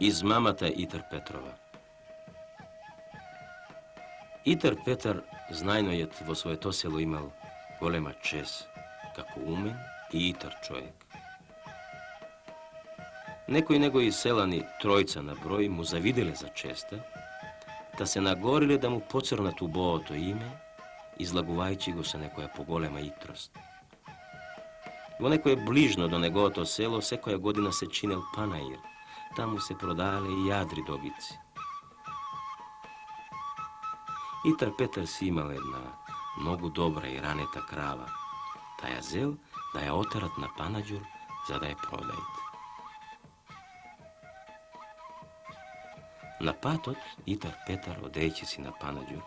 Измамата Итар Петрова. Итар Петар, знајнојот во своето село имал голема чест, како умен и итар човек. Некои негови селани, тројца на број, му завиделе за честа, та се нагориле да му поцрнат убоото име, излагувајќи го со некоја поголема итрост. Во некое ближно до неговото село секоја година се чинел панаир, таму се продавале и јадри добици. Итар Петар си имал една многу добра и ранета крава, та ја зел да ја отерат на Панаѓур за да ја продајат. На патот Итар Петар, одејќи си на Панаѓур,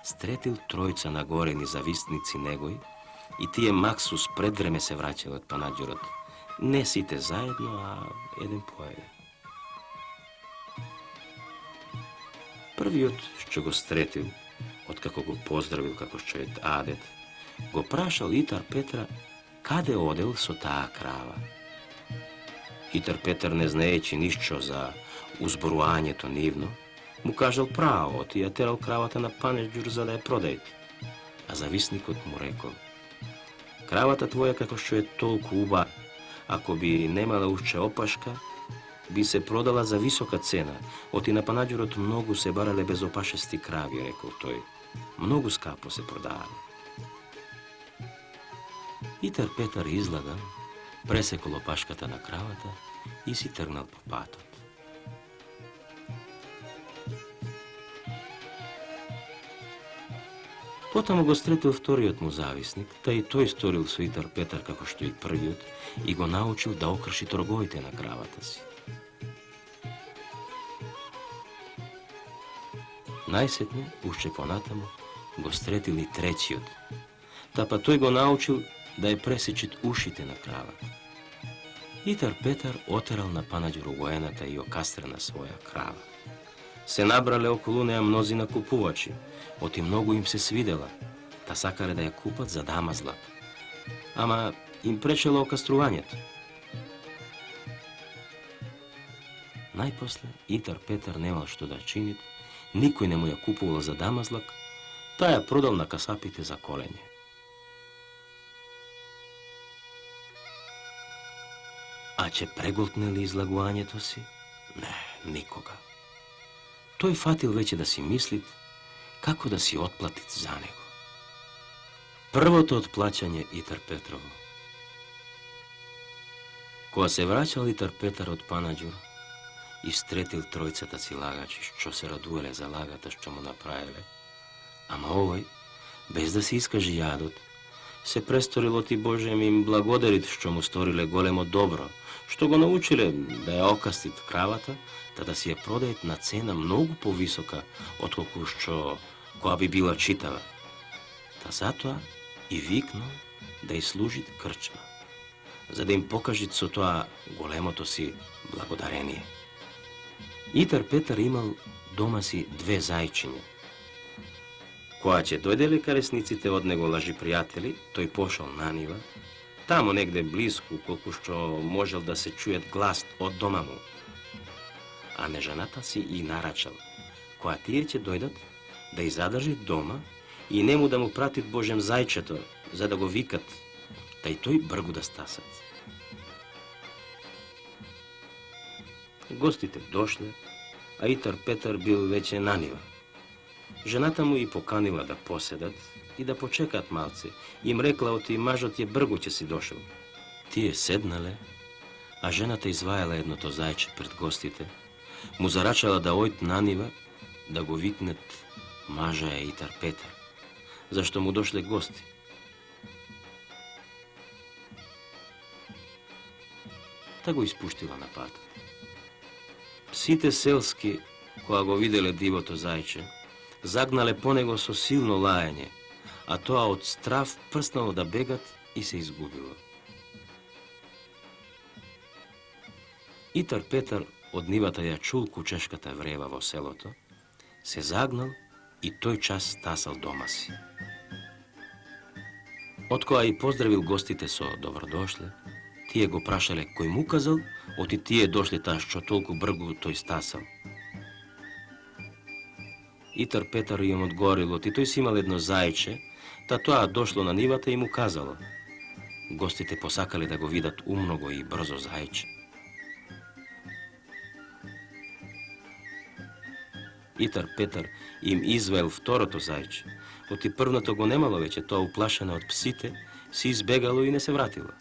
стретил тројца нагорени зависници негои и тие максус пред време се враќале од Панаѓурот. Не сите заедно, а еден по еден. Првиот што го стретил, откако го поздравил како човек адет, го прашал Итар Петра каде одел со таа крава. Итар Петар, не знаејќи ништо за узборувањето нивно, му кажал право, оти ја терал кравата на Панаѓур за да ја продајте. А зависникот му рекол: кравата твоја како што е толку уба, ако би немала ушче опашка, би се продала за висока цена. Оти на Панаѓурот многу се барале безопашести крави, рекол тој. Многу скапо се продавале. Итар Петар излаган, пресекол опашката на кравата и си тргнал по патот. Потаму го стретил вториот му зависник, та и тој сторил со Итар Петар како што и првиот и го научил да окрши торговите на кравата си. Најсетне, уште понатаму, го стретил и третиот, та па тој го научил да ја пресечет ушите на кравата. Итар Петар отерал на Панаѓур угоената и окастрена своја крава. Се набрале околу неа мнозина купувачи, оти многу им се свидела, та сакале да ја купат за дамазлак. Ама им пречело окаструвањето. Најпосле Итар Петар немал што да чинит, никој не му ја купувал за дамазлак, та ја продал на касапите за колење. А че преголтне ли излагувањето си? Не, никога. Тој фатил веќе да си мислит како да си отплатит за него. Првото отплаќање Итар Петрово. Кога се враќал Итар Петар од Панаѓур, истретил тројцата си лагачи, што се радуеле за лагата што му направиле, ама овој, без да се искажи јадот, се престорил оти Боже ми им благодарит што му сториле големо добро, што го научиле да ја окастит кравата, та да си ја продајат на цена многу повисока отколку што која би била читава. Та затоа и викнал да ја служит крчма, за да им покажит со тоа големото си благодарение. Итар Петар имал дома си две зајчиња. Кога ќе дојделе каресниците од него лажи пријатели, тој пошол на нива, таму негде близко, колку што можел да се чует глас од дома му. А межаната си и нарачал, кога тие ќе дојдат, да ја задржи дома и нему да му пратит Божем зајчето, за да го викат, та и тој бргу да стасат. Гостите дошле, а Итар Петар бил веќе на нива. Жената му и поканила да поседат и да почекат малце. Им рекла оти мажот е бргу ќе си дошол. Тие седнале, а жената извајала едното зајче пред гостите, му зарачала да ојд на нива, да го викнат мажа е Итар Петар, зашто му дошле гости. Та го испуштила на патот. Сите селски, кога го виделе дивото зајче, загнале по него со силно лаење, а тоа од страв прснало да бегат и се изгубило. Итар Петар од нивата ја чул кучешката врева во селото, се загнал и тој час стасал дома си. Откоја и поздравил гостите со добродошле, тие го прашале кој му казал, оти тие дошле таа што толку бргу тој стасал. Итар Петар им одговорил, оти тој си имал едно зајче, та тоа дошло на нивата и му казало. Гостите посакале да го видат умного и брзо зајче. Итар Петар им извел второто зајче. Оти првното го немало веќе, тоа уплашено од псите, си избегало и не се вратило.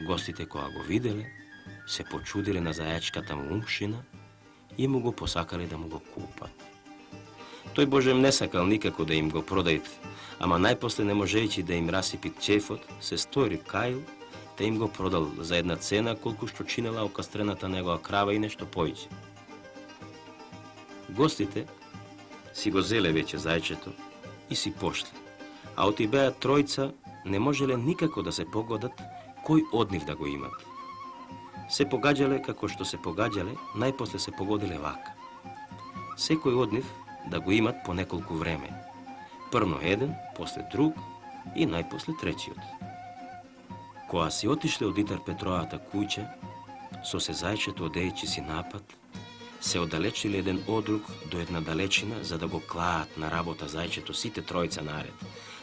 Гостите кога го виделе, се почудиле на зајачката му умшина и му го посакале да му го купат. Тој Божем не сакал никако да им го продајте, ама најпосле не можејќи да им расипи чефот, се стори каил, да им го продал за една цена колку што чинела окастрената негова крава и нешто повеќе. Гостите си го зеле веќе зајчето и си пошли, а оти беа тројца не можеле никако да се погодат кој од нив да го имат. Се погаѓале како што се погаѓале, најпосле се погодиле вака. Секој од нив да го имат по неколку време. Првно еден, после друг и најпосле третиот. Кога си отишле од Итар Петровата куќа, со се зајчето одејќи си напад, се оддалечиле еден од друг до една далечина за да го клаат на работа зајчето сите тројца наред.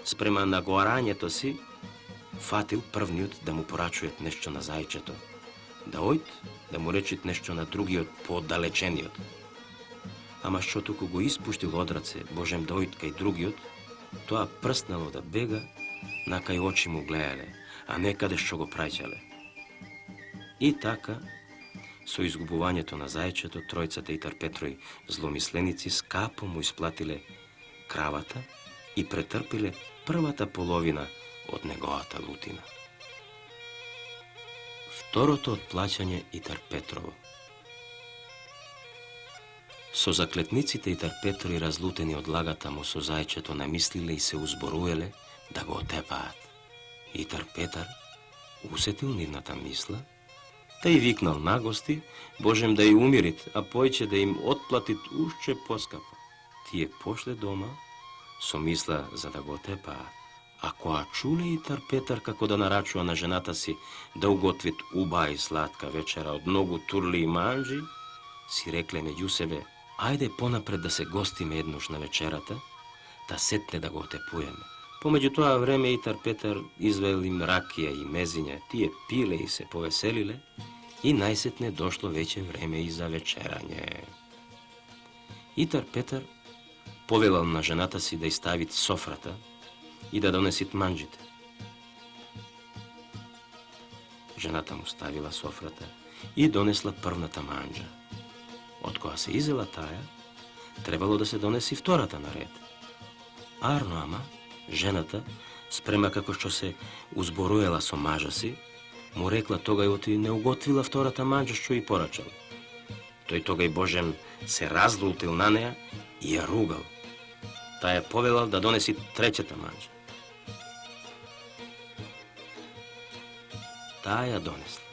Спрема наговарањето си, фатил првниот да му порачует нешто на зајчето, да ојд да му речит нешто на другиот пооддалечениот. Ама што туку го испуштил од раце Божем да ојд кај другиот, тоа прснало да бега, на кај очи му гледале, а не каде што го праќале. И така, со изгубувањето на зајчето, тројцата Итар Петрови зломисленици скапо му исплатиле кравата и претрпиле првата половина од неговата лутина. Второто отплаќање Итар Петрово. Со заклетниците Итар Петрови разлутени од лагата му со зајчето намислиле и се узборуеле да го отепаат. Итар Петар усетил нивната мисла, та и викнал на гости, Божем да ја умирит, а појче да им отплатит ушче поскапо. Тие пошле дома со мисла за да го отепаат. А кога чуле Итар Петар како да нарачува на жената си да уготвит убава и сладка вечера од многу турли и манџи, си рекле меѓу себе, ајде понапред да се гостиме еднош на вечерата, да сетне да го отепуеме. Помеѓу тоа време Итар Петар извел им ракија и мезиња, тие пиле и се повеселиле, и најсетне дошло веќе време и за вечерање. Итар Петар повелал на жената си да ставит софрата и да донесит манџите. Жената му ставила софрата и донесла првната манџа. Од кога се изела таа, требало да се донеси втората наред. Арно ама, жената, спрема како што се узборуела со мажа си, му рекла тогај оти не уготвила втората манџа што и порачал. Тој тогај Божем се разлутил на неа и ја ругал. Таа ја повелал да донеси третата манџа. Таа ја донесла.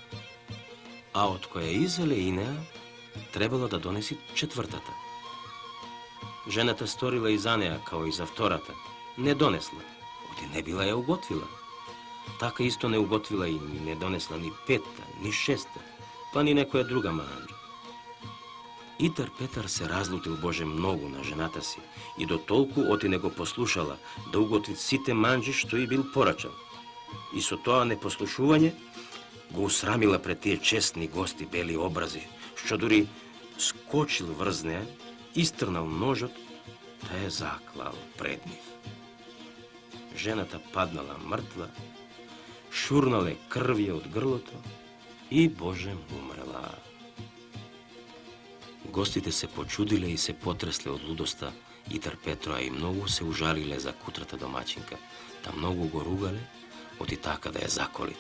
А од која изеле и неа, требало да донеси четвртата. Жената сторила и за неа, као и за втората. Не донесла, оти не била ја уготвила. Така исто не уготвила и не донесла ни петта, ни шеста, па ни некоја друга манџа. Итар Петар се разлутил Боже многу на жената си и до толку оти не го послушала да уготви сите манџи што и бил порачал. И со тоа непослушување го усрамила пред тие честни гости бели образи, што дури скочил врз неа, истрнал ножот, та ја заклал пред нив. Жената паднала мртва, шурнале крвје од грлото и Боже умрела. Гостите се почудиле и се потресле од лудоста Итар Петрова и многу се ужалиле за кутрата домаќинка, та многу го ругале, оти така да ја заколит.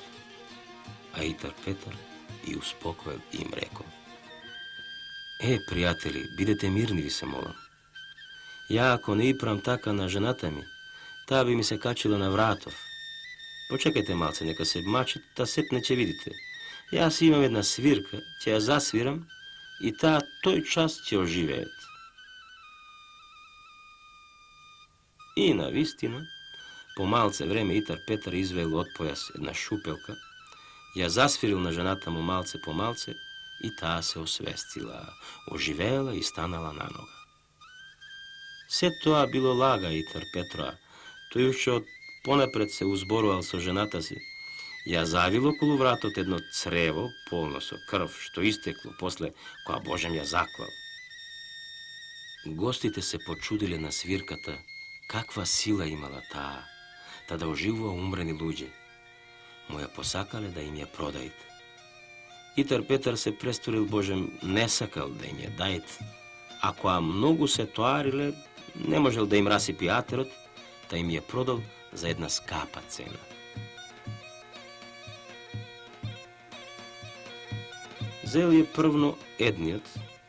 А Итар Петар и успокоил и им рекол: пријатели, бидете мирни, ви се молам. Ја ако не ипрам така на жената ми, таа би ми се качила на вратов. Почекајте малце, нека се мачат, та сепне ќе видите. Јас имам една свирка, ќе ја засвирам и таа тој час ќе оживеет. И навистина, по малце време Итар Петар извел од појас една шупелка ја засвирил на жената му малце по малце и таа се освестила, оживеела и станала на нога. Се тоа било лага и Петроа, тој уште од понапред се узборувал со жената си, ја завил околу вратот едно црево полно со крв, што истекло после која Божем ја заклал. Гостите се почудиле на свирката, каква сила имала таа, та да оживува умрени луѓе. Му ја посакале да им ја продајте. Итар Петар се престорил Божем, не сакал да им ја дајт, а која многу се тоариле, не можел да им расипи атерот, та им ја продал за една скапа цена. Зел е првно едниот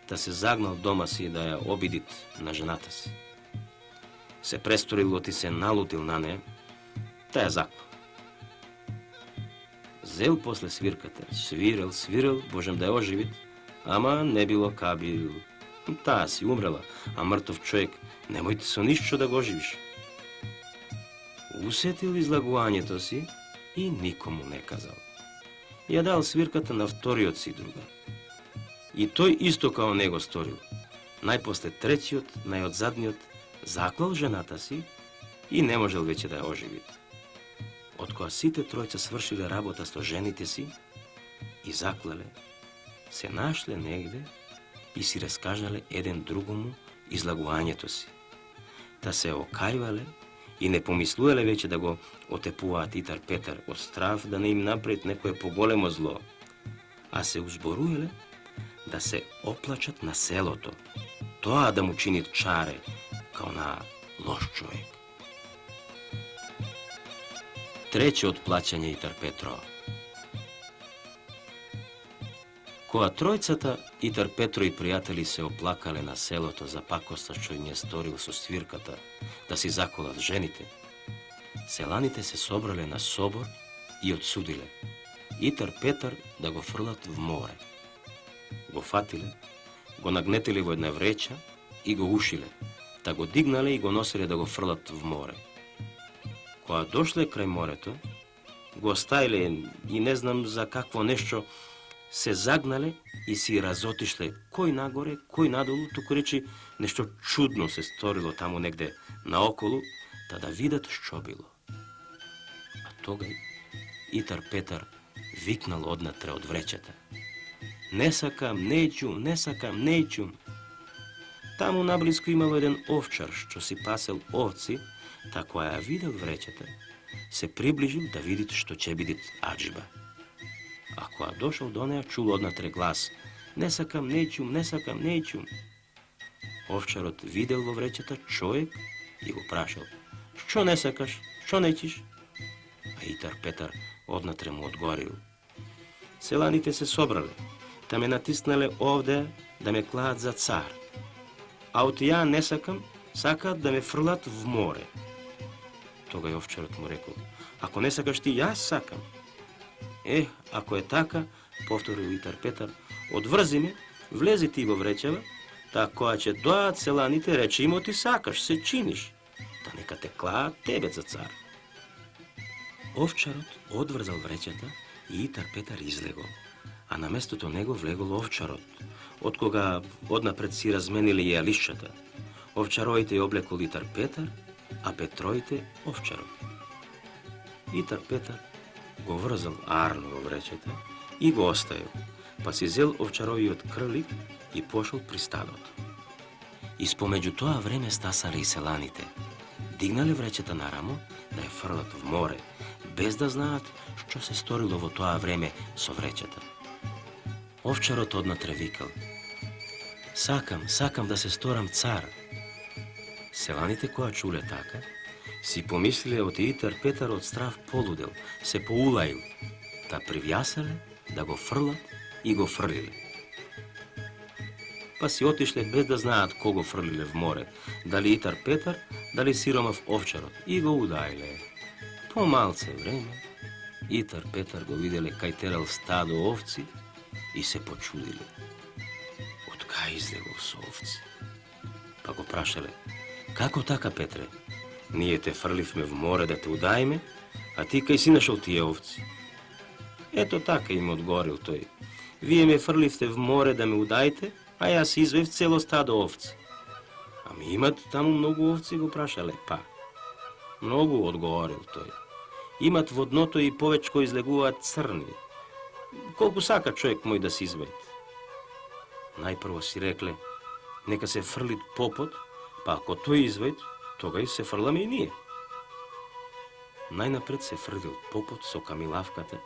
да се загнал дома си да ја обидит на жената си. Се престорил и се налутил на нея, та ја заклал. Зел после свирката, свирил, Божем да ја оживит, ама не било кабил. Таа си умрела, а мртов човек немојте со ништо да го оживиш. Усетил излагувањето си и никому не казал. Ја дал свирката на вториот си другар. И тој исто као него сторил. Најпосле третиот, најодзадниот, заклал жената си и не можел веќе да ја оживит. Откоја сите тројца свршиле работа со жените си и заклале, се нашле негде и си раскажале еден другому излагувањето си. Та се окајвале и не помислувале веќе да го отепуваат Итар Петар од страв да не им направит некое поголемо зло, а се узборуеле да се оплачат на селото, тоа да му чинит чаре као на лош човек. Трече плаќање Итар Петро. Која тројцата Итар Петро и пријатели се оплакале на селото за пакоста што им ја сторил со свирката да си заколат жените, селаните се собрале на собор и одсудиле Итар Петар да го фрлат в море. Го фатиле, го нагнетили во една вреча и го ушиле, та го дигнале и го носиле да го фрлат в море. Која дошле крај морето, го оставиле и не знам за какво нешто, се загнале и си разотишле кој нагоре, кој надолу, туку речи нешто чудно се сторило таму негде наоколу, та да видат што било. А тогај Итар Петар викнал однатре од вречата. Не сакам, неќум, не сакам, неќум. Таму наблиску имало еден овчар што си пасел овци, та која ја видел вречата, се приближил да видит што ќе бидит аџба. А која дошол до неја, чул однатре глас: не сакам, неќум, не сакам, неќум. Овчарот видел во вречата човек и го прашал: што не сакаш, што неќиш? А Итар Петар однатре му одговорил: селаните се собрале, та ме натиснале овде да ме клаат за цар. А од ја не сакам, сакаат да ме фрлат в море. Тогај овчарот му рекол: ако не сакаш ти, јас сакам. Ако е така, повторил Итар Петар, одврзи ме, влези ти во вречава, та која ќе доаат селаните, рече им ти сакаш, се чиниш, та нека те клаат тебе за цар. Овчарот одврзал вречата и Итар Петар излегол, а на местото него влегол овчарот, од кога однапред си разменили јалишчата. Овчароите ја облекол Итар Петар, а Петроите овчарот. Итар Петар го врзал арно во вречата и го оставил, па си зел овчаровиот крлик и пошол при стадото. Испомеѓу тоа време стасале и селаните. Дигнале вречата на рамо да ја фрлат в море, без да знаат што се сторило во тоа време со вречата. Овчарот однатре викал: сакам, сакам да се сторам цар. Селаните која чуле така, си помислиле од Итар Петар од страв полудел, се поулаил, та привјасале да го фрлат и го фрлиле. Па си отишле без да знаат кого фрлиле в море, дали Итар Петар, дали сиромав овчарот, и го удајле. По малце време, Итар Петар го виделе кај терал стадо овци и се почудиле. Од кај излегол со овци? Па го прашале: како така, Петре? Ние те фрливме в море да те удајме, а ти кај си нашол тие овци? Ето така им одговорил тој. Вие ме фрливте в море да ме удајте, а јас извев цело стадо овци. Ами имат таму многу овци, го прашале. Па, многу, одговорил тој. Имат во дното и повечко излегуваат црни. Колку сака човек мој да се изведе. Најпрво си рекле, нека се фрлит попот, па ако тој извед, тогаш се фрламе и ние. Најнапред се фрлил попот со камилавката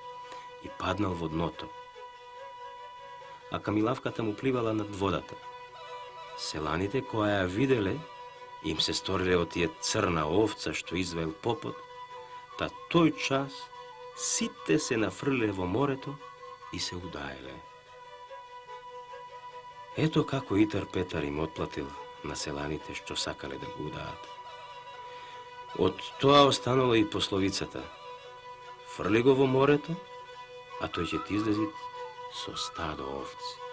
и паднал во дното. А камилавката му пливала над водата. Селаните која ја виделе, им се сториле од тие црна овца што извел попот, та тој час сите се нафрлиле во морето и се удаеле. Ето како Итар Петар им отплатил на селаните што сакале да го удаат. Од тоа останала и пословицата: фрли го во морето, а тој ќе ти излези со стадо овци.